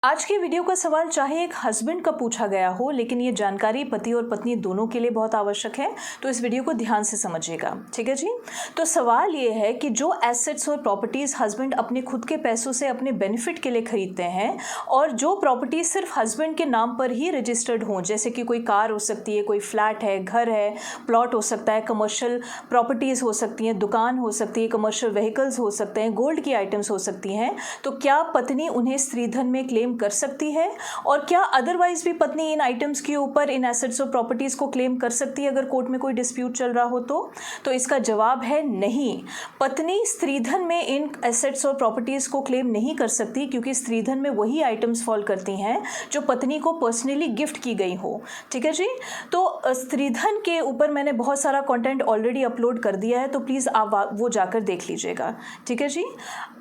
आज के वीडियो का सवाल चाहे एक हस्बैंड का पूछा गया हो, लेकिन ये जानकारी पति और पत्नी दोनों के लिए बहुत आवश्यक है, तो इस वीडियो को ध्यान से समझिएगा। ठीक है जी। तो सवाल ये है कि जो एसेट्स और प्रॉपर्टीज़ हस्बैंड अपने खुद के पैसों से अपने बेनिफिट के लिए खरीदते हैं और जो प्रॉपर्टीज सिर्फ हस्बैंड के नाम पर ही रजिस्टर्ड हों, जैसे कि कोई कार हो सकती है, कोई फ्लैट है, घर है, प्लॉट हो सकता है, कमर्शियल प्रॉपर्टीज़ हो सकती हैं, दुकान हो सकती है, कमर्शियल व्हीकल्स हो सकते हैं, गोल्ड की आइटम्स हो सकती हैं, तो क्या पत्नी उन्हें स्त्रीधन में क्लेम कर सकती है? और क्या अदरवाइज भी पत्नी इन आइटम्स के ऊपर, इन एसेट्स और प्रॉपर्टीज को क्लेम कर सकती है अगर कोर्ट में कोई डिस्प्यूट चल रहा हो? तो इसका जवाब है नहीं। पत्नी स्त्रीधन में इन एसेट्स और प्रॉपर्टीज को क्लेम नहीं कर सकती, क्योंकि स्त्रीधन में वही आइटम्स फॉल करती हैं जो पत्नी को पर्सनली गिफ्ट की गई हो। ठीक है जी। तो स्त्रीधन के ऊपर मैंने बहुत सारा कंटेंट ऑलरेडी अपलोड कर दिया है, तो प्लीज़ आप वो जाकर देख लीजिएगा। ठीक है जी।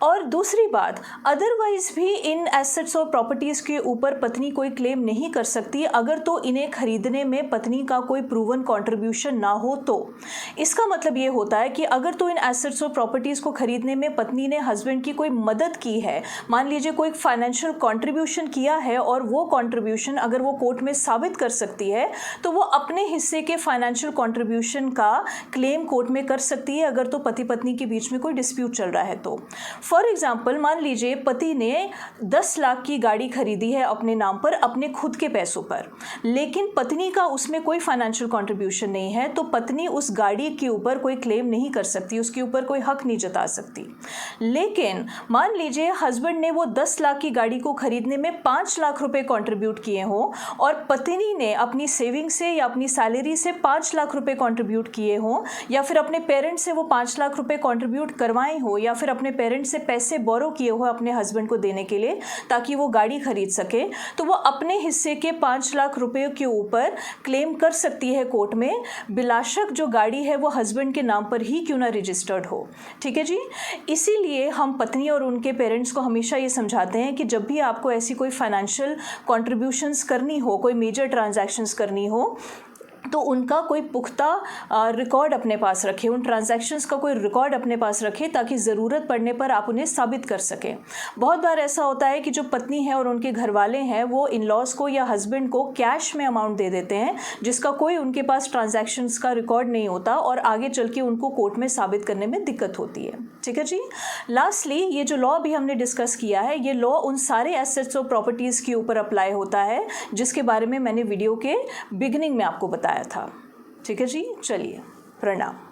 और दूसरी बात, अदरवाइज भी इन एसेट्स और प्रॉपर्टीज़ के ऊपर पत्नी कोई क्लेम नहीं कर सकती अगर तो इन्हें खरीदने में पत्नी का कोई प्रूवन कंट्रीब्यूशन ना हो। तो इसका मतलब ये होता है कि अगर तो इन एसेट्स और प्रॉपर्टीज़ को खरीदने में पत्नी ने हस्बैंड की कोई मदद की है, मान लीजिए कोई फाइनेंशियल कंट्रीब्यूशन किया है, और वो कंट्रीब्यूशन अगर वो कोर्ट में साबित कर सकती है, तो वो अपने हिस्से के फाइनेंशियल कंट्रीब्यूशन का क्लेम कोर्ट में कर सकती है अगर तो पति पत्नी के बीच में कोई डिस्प्यूट चल रहा है। तो फॉर एग्जाम्पल, मान लीजिए पति ने 10 लाख की गाड़ी खरीदी है अपने नाम पर, अपने खुद के पैसों पर, लेकिन पत्नी का उसमें कोई फाइनेंशियल कंट्रीब्यूशन नहीं है, तो पत्नी उस गाड़ी के ऊपर कोई क्लेम नहीं कर सकती, उसके ऊपर कोई हक नहीं जता सकती। लेकिन मान लीजिए हस्बैंड ने वो 10 लाख की गाड़ी को खरीदने में 5 लाख रुपए कंट्रीब्यूट किए हो, और पत्नी ने अपनी सेविंग से या अपनी सैलरी से 5 लाख रुपए कंट्रीब्यूट किए हो, या फिर अपने पेरेंट्स से वो 5 लाख रुपए कंट्रीब्यूट करवाए हो, या फिर अपने पेरेंट्स से पैसे बोरो किए हो अपने हस्बैंड को देने के लिए ताकि वो गाड़ी खरीद सके, तो वो अपने हिस्से के 5 लाख रुपए के ऊपर क्लेम कर सकती है कोर्ट में, बिलाशक जो गाड़ी है वो हस्बैंड के नाम पर ही क्यों ना रजिस्टर्ड हो। ठीक है जी। इसीलिए हम पत्नी और उनके पेरेंट्स को हमेशा ये समझाते हैं कि जब भी आपको ऐसी कोई फाइनेंशियल कॉन्ट्रीब्यूशंस करनी हो, कोई मेजर ट्रांजैक्शंस करनी हो, तो उनका कोई पुख्ता रिकॉर्ड अपने पास रखें, उन ट्रांजैक्शंस का कोई रिकॉर्ड अपने पास रखें, ताकि ज़रूरत पड़ने पर आप उन्हें साबित कर सकें। बहुत बार ऐसा होता है कि जो पत्नी है और उनके घर वाले हैं, वो इन लॉज को या हस्बैंड को कैश में अमाउंट दे देते हैं, जिसका कोई उनके पास ट्रांजैक्शंस का रिकॉर्ड नहीं होता, और आगे चल के उनको कोर्ट में साबित करने में दिक्कत होती है। ठीक है जी। लास्टली, ये जो लॉ भी हमने डिस्कस किया है, ये लॉ उन सारे एसेट्स और प्रॉपर्टीज़ के ऊपर अप्लाई होता है जिसके बारे में मैंने वीडियो के बिगिनिंग में आपको बताया था। ठीक है जी। चलिए, प्रणाम।